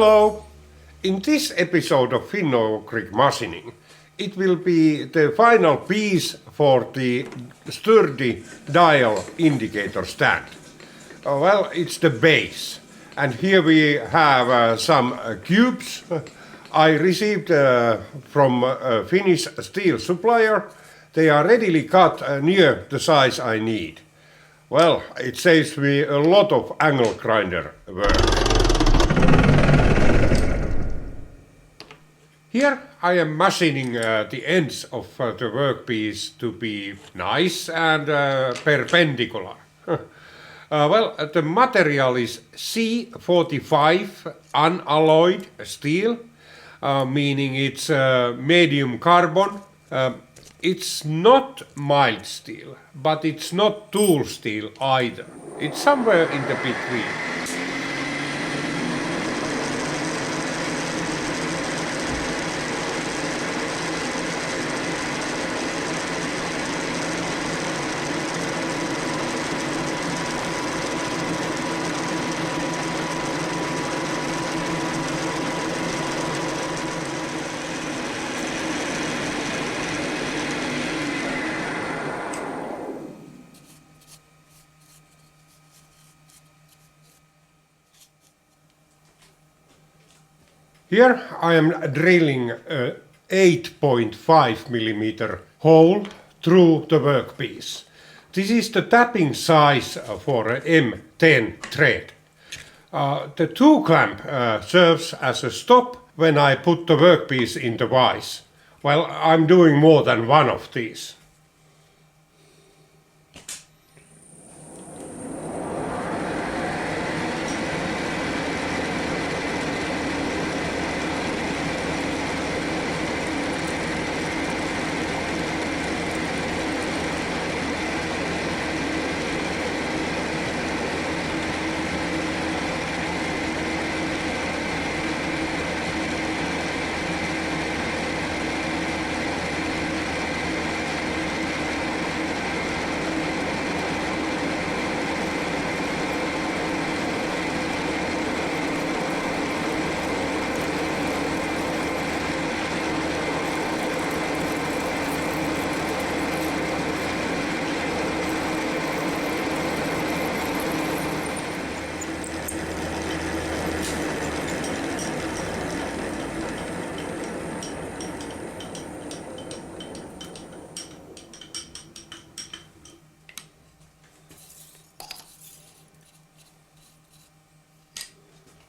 Hello! In this episode of Finno-Ugric Machining, it will be the final piece for the sturdy dial indicator stand. Well, it's the base. And here we have some cubes I received from a Finnish steel supplier. They are readily cut near the size I need. Well, it saves me a lot of angle grinder work. Here I am machining the ends of the workpiece to be nice and perpendicular. Well, the material is C45 unalloyed steel, meaning it's medium carbon. It's not mild steel, but it's not tool steel either. It's somewhere in the between. Here I am drilling a 8.5 millimeter hole through the workpiece. This is the tapping size for a M10 thread. The two clamp serves as a stop when I put the workpiece in the vise. Well, I'm doing more than one of these.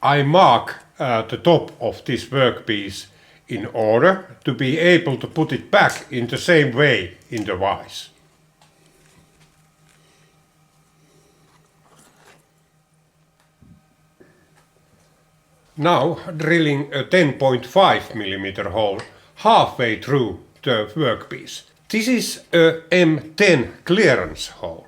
I mark the top of this workpiece in order to be able to put it back in the same way in the vise. Now drilling a 10.5 millimeter hole halfway through the workpiece. This is a M10 clearance hole.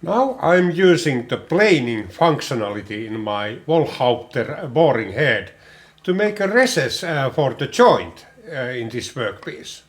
Now I'm using the planing functionality in my Wohlhaupter boring head to make a recess for the joint in this workpiece.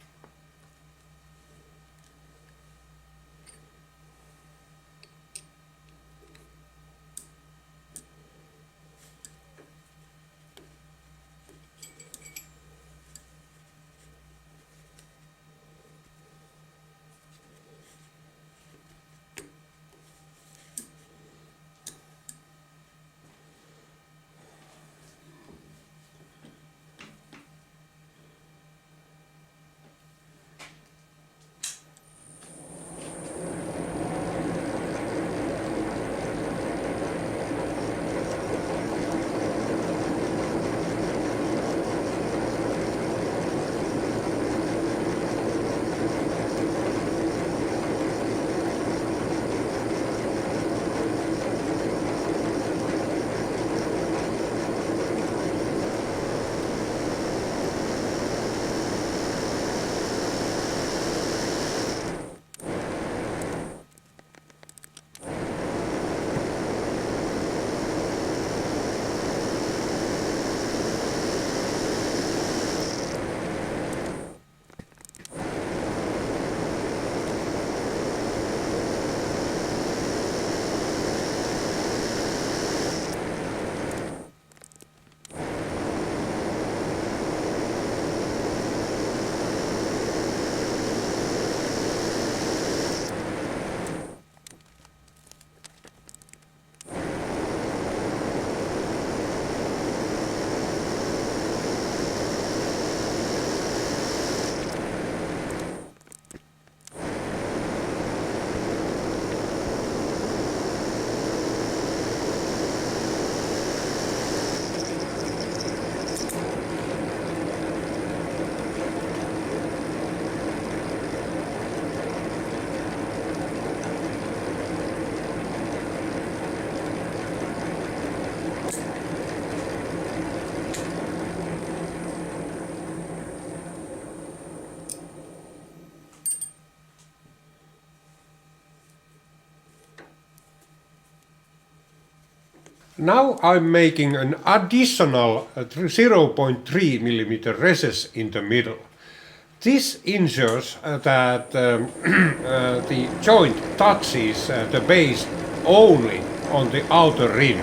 Now I'm making an additional 0.3 millimeter recess in the middle. This ensures that the joint touches the base only on the outer rim.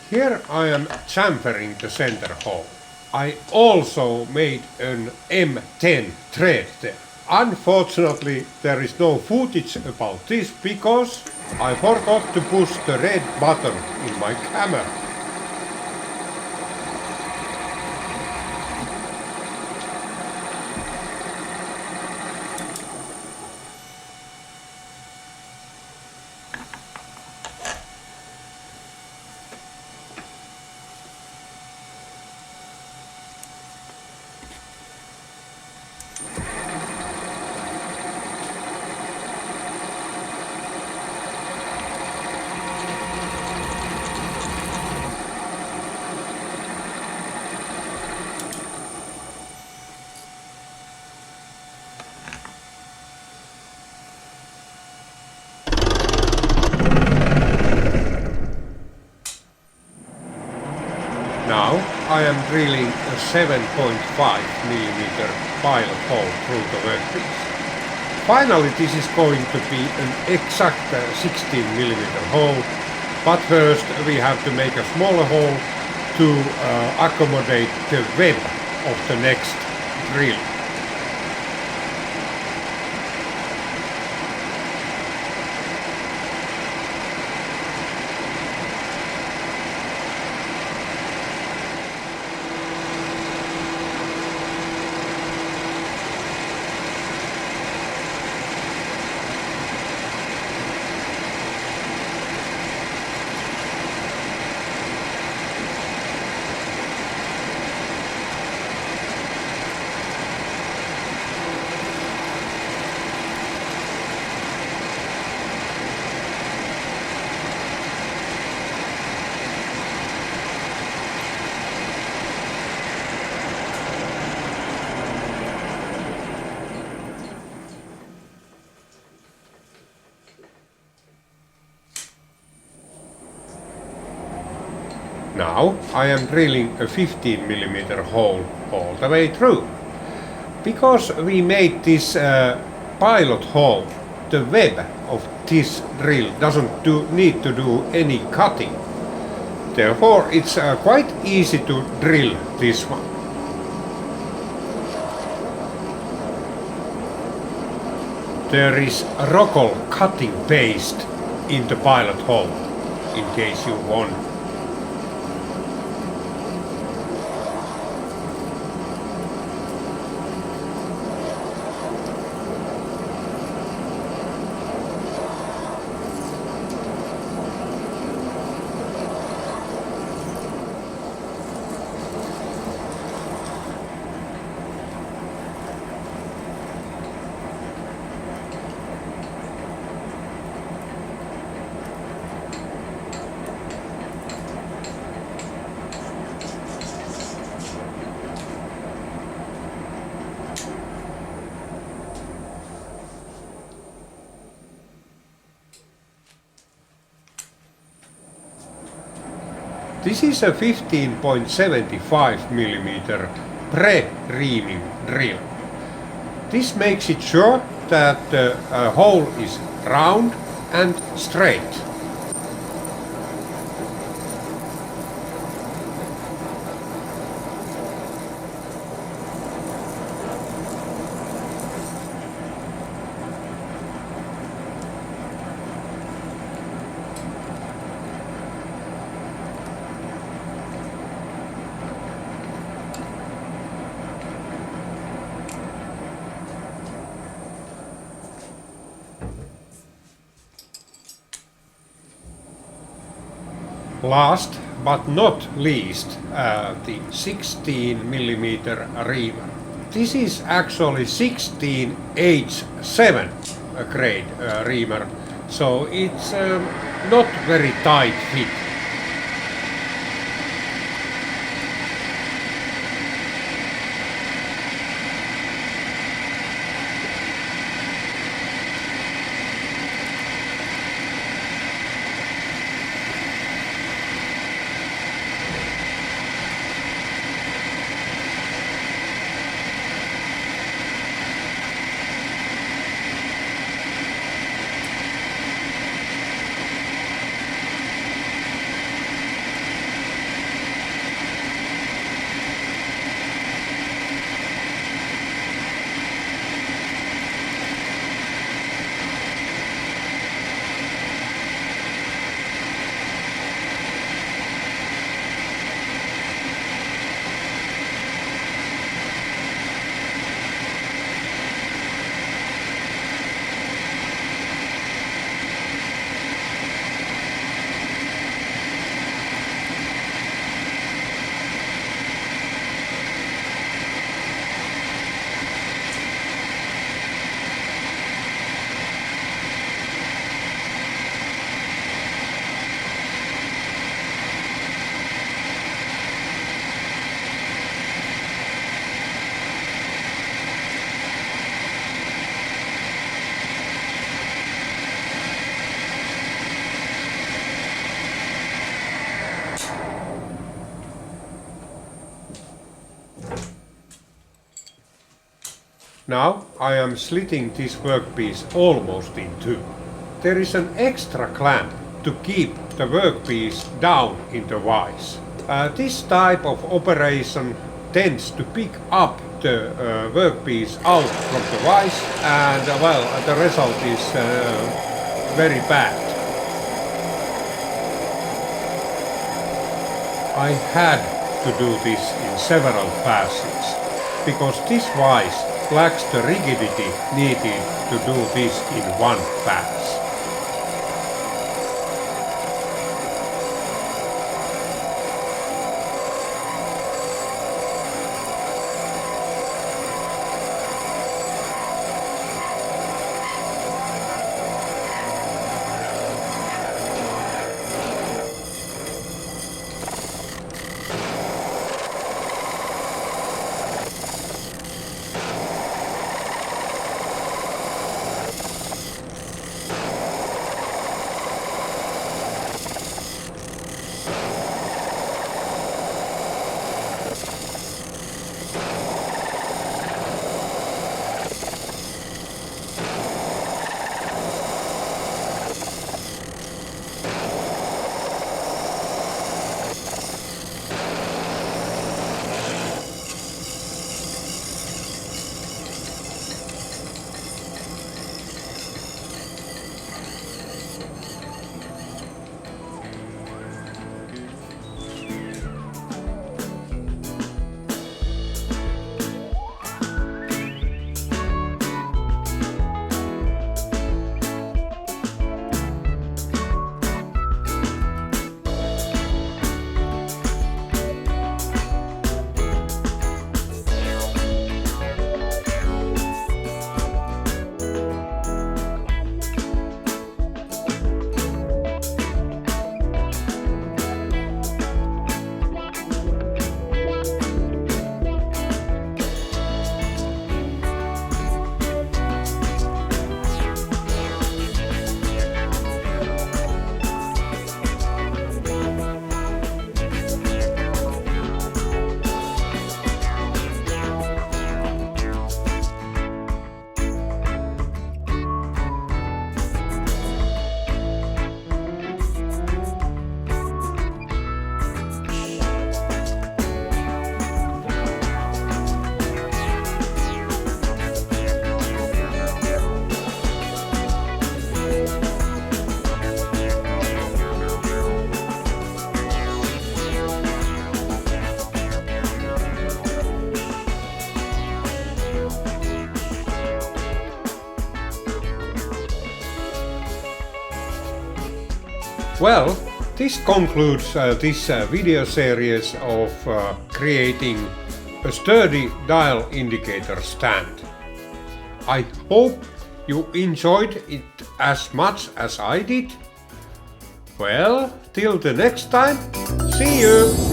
Here I am chamfering the center hole. I also made an M10 thread there. Unfortunately, there is no footage about this because I forgot to push the red button in my camera. Now I am drilling a 7.5 millimeter pilot hole through the workpiece. Finally this is going to be an exact 16 millimeter hole, but first we have to make a smaller hole to accommodate the web of the next drill. Now I am drilling a 15 millimeter hole all the way through. Because we made this pilot hole, the web of this drill doesn't need to do any cutting. Therefore it's quite easy to drill this one. There is Rockall cutting paste in the pilot hole, in case you want. This is a 15.75 millimeter pre-reaming drill. This makes it sure that the hole is round and straight. Last but not least, the 16 millimeter reamer. This is actually 16H7 grade reamer, so it's not very tight fit. Now I am slitting this workpiece almost in two. There is an extra clamp to keep the workpiece down in the vise. This type of operation tends to pick up the workpiece out from the vise, and well, the result is very bad. I had to do this in several passes, because this vise lacks the rigidity needed to do this in one pass. Well, this concludes this video series of creating a sturdy dial indicator stand. I hope you enjoyed it as much as I did. Well, till the next time, see you!